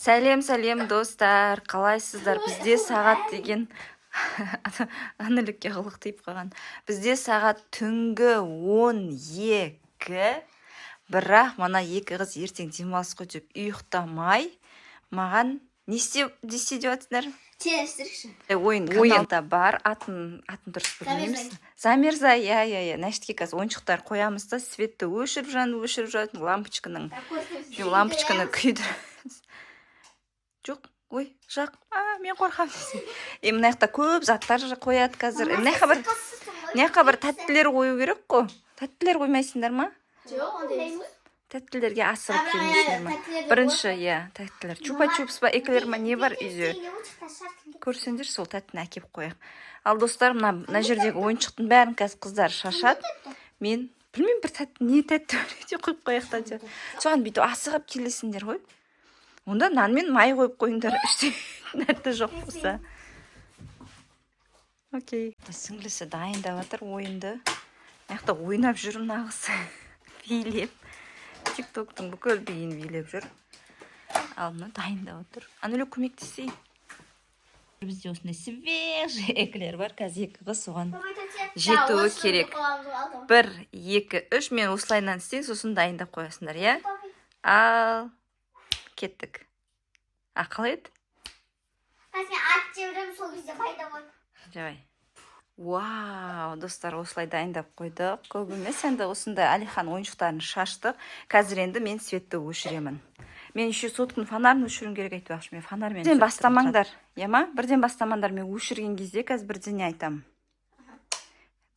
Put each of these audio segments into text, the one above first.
Сәлем достар, қалайсыздар? Бізде сағат деген анылікке қылық тиіп қалған. Бізде сағат түнгі 12. Бірақ мана екі қыз ертең демалыс қой деп ұйықтамай, маған не істеп жатсыңдар? Ойын да бар, атын дұрыс білмейміз. Замерза, иә. Нәштеге қазір ойыншықтар қоямыз да, светті өшіріп жатыр, лампочканы күйдіріп. Жоқ, ой, жақ, мен қорқам десем. Мына жақта көп заттар қояды қазір. Мына жаққа бір тәттілер қою керек қой. Тәттілер қоймайсыңдар ма? Жоқ, ондай. Тәттілерге асығып келмейсіңдер ма? Бірінші, тәттілер. Чупа-чупс ба, эклер ма, не бар үйде? Көрсеңдер, сол тәттіні әкеп қояқ. Ал достар, мына жердегі ойыншықтың бәрін қазір қыздар шашады. Мен білмеймін, бір тәтті, не тәтті өте қойып қояқта деп. Соған бүйтіп асығып келесіңдер ғой. Онда нан мен май қойып қойыңдар, іште нәрті жоқ болса. Окей. Сіңлісі дайындап жатыр ойынды. Яқта ойнап жүрім нағысы. Билеп. Тиктоктың бүкіл биін билеп жүр. Ал мұны дайындап жатыр. Ануле көмектесейін. Бізде осындай свежий эклер бар. Қазір екі қыз соған жетуі керек. 1, 2, 3. Мен осылайынан істейін, сосын дайындап қоясыңдар, иә? Ал кеттік. Қалай еді? Мен ат жіберем, сол кезде пайда болды. Жабай. Вау, достар, осылай дайындап қойдық. Көп емес, енді осында Алихан ойыншықтарын шаштық. Қазір енді мен светті өшіремін. Мен еще соткын фонарын өшірім керек айтып ақшы. Мен фонармен бірден бастамаңдар. Ема? Бірден бастамаңдар. Мен өшірген кезде қазір бірден айтам.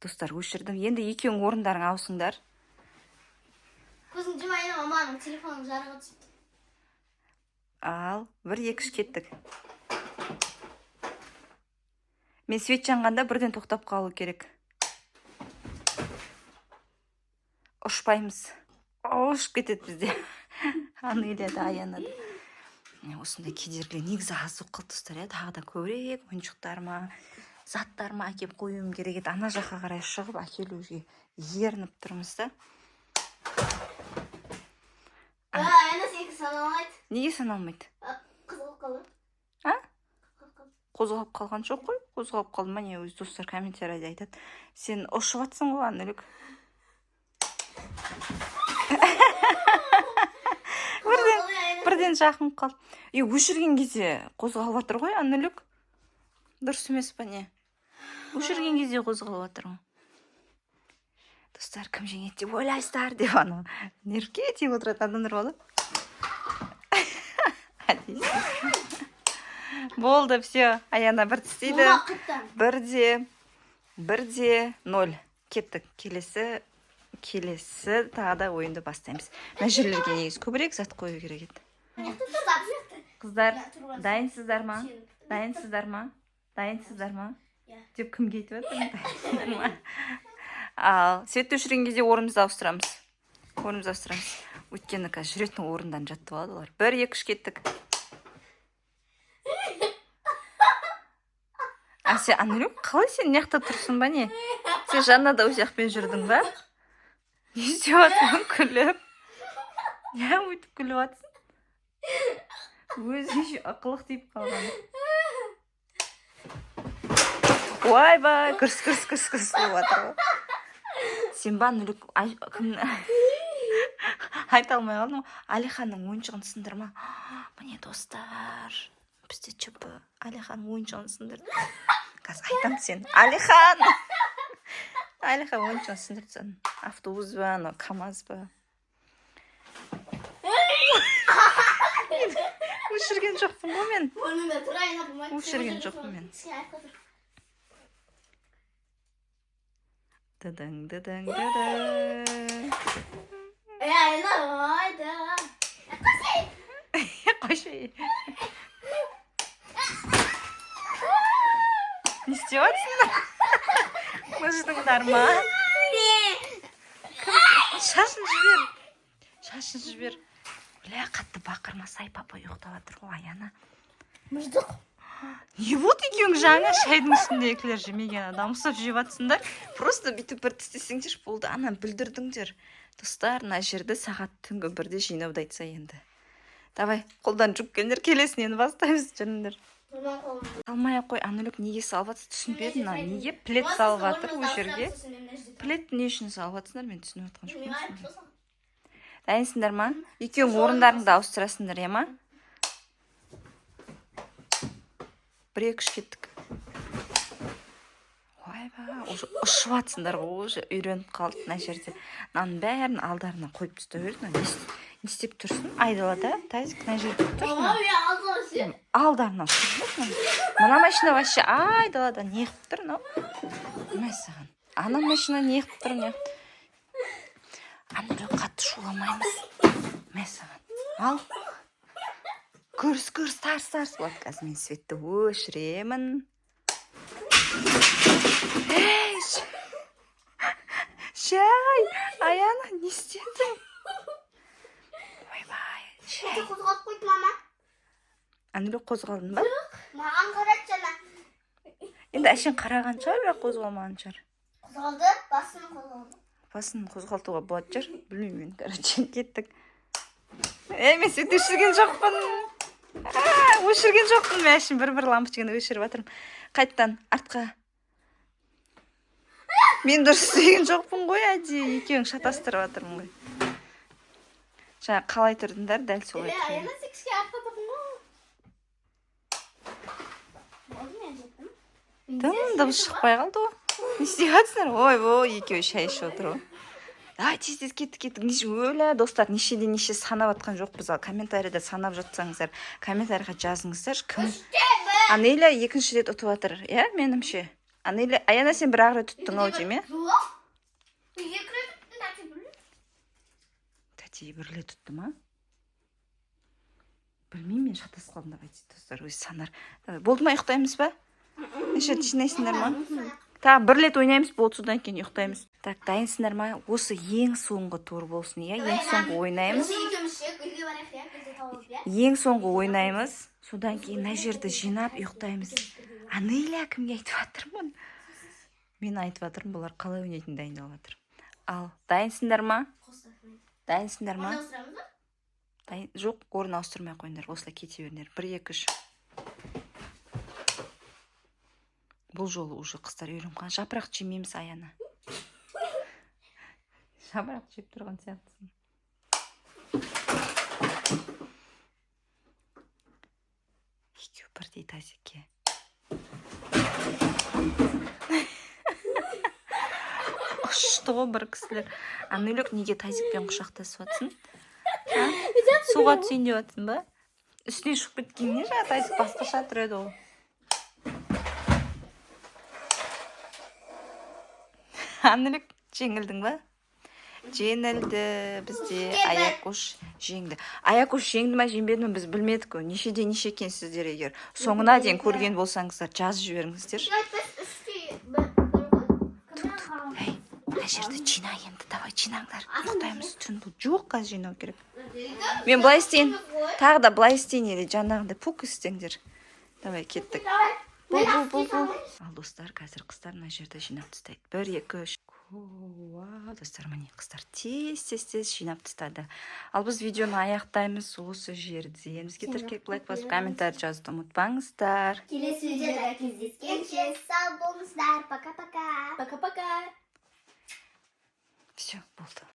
Достар, өшірдім. Енді екеуің орындарың аусыңдар. Көзің жұмайын, маманың телефонын жарығы түсіпті. Ал, 1, 2 кеттік. Мен свет жанғанда бірден тоқтап қалу керек. Ұшпаймыз. Ұшып кетеді бізде. Анылияда аянады. Осындай кедергі негізі аз оқыл тұстар, тағы да көбірек ойыншықтарыма, заттарыма әкеп қоюым керек еді. Ана жаққа қарай шығып әкелуге ерініп тұрмыз да. Ана сенікі саналмайды. Неге саналмайды? Қызылып қалды. Қозғалып қалған жоқ қой. Қозғалып қалды ма, не өз достар комментарийде айтады. Сен ұшып атсың ғой, Анүлік. Бірден жақын қалды. Өшірген кезде қозғалып атыр ғой, Анүлік. Дұрыс емес па не? Өшірген кезде қозғалып атыр ғой. Достар, кім жеңеді деп ойлайсыздар деп ана. Нервке тиіп отырады адамдар болды. Болды, все. Аяна бір тістейді. 1-де 0. Кеттік. Келесі тағы да ойынды бастаймыз. Мына жерлерге негіз көбірек зат қою керек еді. Қыздар, дайынсыздар ма? Дайынсыздар ма? Деп кімге айтып отыр? Ал, светті өшірген кезде орнымызды ауыстырамыз. Өйткені қазір жүретін орындан жатты болады олар. 1, 2, 3 кеттік. Сен, Анүлік, қалай сен неқта тұрсың ба не? Сен жаннада өз жақпен жүрдің ба? Не істеп атсың, күліп? Не өйтіп күліп атсың? Өзі ақылық дейіп қалған. Ой-бай, күрс болып атыр ғой. Сен ба, Анүлік, айта алмай қалдым. Алиханның ойыншығын сындырма. Міне достар, бізде чөпі Алиханның ойыншығын сындырды. Қазір айтам сен. Алихан ойыншығын сындырдың. Автобус ба, КамАЗ ба? Өшірген жоқпын ғой мен. Өшірген жоқпын мен. Дыдың. Қойшай. Не істеп атсыңдар? Мұждыңдар ма? Шашын жібер. Бля, қатты бақырма, сай папа ұйықтап жатыр ғой, Аяна. Мұждық. Не вот екеуің жаңа шайдың үстінде эклер жемеген адам ұстап жеп атсыңдар. Просто бүйтіп бір тістесеңдер болды, ана бүлдірдіңдер. Достар, мына жерді сағат түнгі 1-де жинауды айтса енді. Давай, қолдан жүккендер келесінен бастаймыз жүріңдер. Нұрман қолым. Салмай ақ қой, Анүлік неге салып жатыр түсінбедім. Неге плед салып жатыр ол жерге? Пледті не үшін салып жатсыңдар, мен түсініп жатқан жоқпын. Дайынсыңдар ма? Екеуің орындарыңды ауыстырасыңдар, я ма? 1-2 кеттік. Ойба, уже ұшып жатсыңдар ғой, уже үйреніп қалды мына жерде. Мынаның бәрін алдарына қойып тастап жіберді. Не істеп тұрсың? Айдалада, тазик мына жерде тұрсың. Алдарына тұрсың. Мына машина вообще айдалада не қылып тұр, мынау? Мә саған. Ана машина не қылып тұр, не? Андрей қатты шуламаймыз. Мә саған. Ал. Көріс, тарс болады. Қазір мен светті өшіремін. Ей, шай, Аяна, не істедің? Ойбай, шай. Қозғалып қойды, мама. Андрей қозғалдың ба? Маған қарат жаңа. Енді әшен қараған шығар, бірақ қозғалмаған шығар. Қозғалды, басын қозғалды. Басын қозғалтуға болады шығар. Білмеймін, короче, кеттік. Мен свет өшірген жоқпын. Өшірген жоқпын, мен әшін бір лампочканы өшіріп жатырмын. Қайттан, артқа. Мен дұрыс істеген жоқпын ғой, әдейі екеуің шатастырып жатырмын ғой. Жаңа қалай тұрдыңдар, дәл солай тұрдың. Аяна секске артқа тұрдың ғой. Болды, мен жеттім. Тым дыбыс шықпай қалды ғой. Не істеп жатсыңдар? Ой, екеуі шай ішіп отыр ғой. Давай тез кеттік. Өлі достар, нешеден неше санап жатқан жоқпыз. Комментарийда санап жатсаңыздар, комментарийға жазыңыздар. Кім? Анеля екінші рет ұтып жатыр, иә, менімше. Анеля, Аяна сен бір рет тұттың ау дейме? Жоқ. Екі рет тұттың, тәте бір рет. Тәте бір рет тұтты ма? Білмеймін, мен шатасып қалдым, давайте достар, өз санар. Болды ма, ұйықтаймыз ба? Неше жинайсыңдар ма? Тағы бір рет ойнаймыз, болды, содан кейін ұйықтаймыз. Так, дайынсыңдар ма? Осы ең соңғы тур болсын, иә? Ең соңғы ойнаймыз. Ең соңғы ойнаймыз. Содан кейін мына жерді жинап ұйықтаймыз. Анеля кімге айтып жатырмын? Мен айтып жатырмын, бұлар қалай ойнайтын дайындалып жатыр. Ал, дайынсыңдар ма? Дайынсыңдар ма? Жоқ, орын ауыстырмай қойыңдар. Осылай кете беріңдер. 1, 2, 3. Бұл жолы уже қыздар үйренген. Жапырақ жемейміз, Аяна. Жапырақ жеп тұрған сияқтысың. Екеу бірдей тазекке. Ұшты ғой бір кісілер. Анүлік неге тазикпен құшақтасып жатсың? Суға түсейін деп жатсың ба? Үстіне шығып кеткеніне жаңа тазик басқаша тұр еді ғой. Анүлік жеңілдің ба? Жеңілді, бізде Аякуш жеңді. Аякуш жеңді ма, жеңбеді ме, біз білмедік қой. Нешеден неше екенсіздер егер. Соңына дейін көрген болсаңыздар, жазып жіберіңіздер. Мына жерді жина енді, давай жинаңдар. Ұйықтаймыз, түн бұл жоқ, қазір жинау керек. Мен былай істейін, тағы да былай істейін, еле жаңағыдай пук істеңдер. Давай, кеттік. Бұл. Ал достар, қазір қыздар мына жерді жинап тастайды. 1, 2, 3. Достар, міне қыздар тез жинап тастады. Ал біз видеоны аяқтаймыз осы жерден. Бізге тіркеліп лайк басып, комментарий жазуды ұмытпаңыздар. Келесі видеода кездескенше сау болыңыздар. Пока-пока. Все, болды.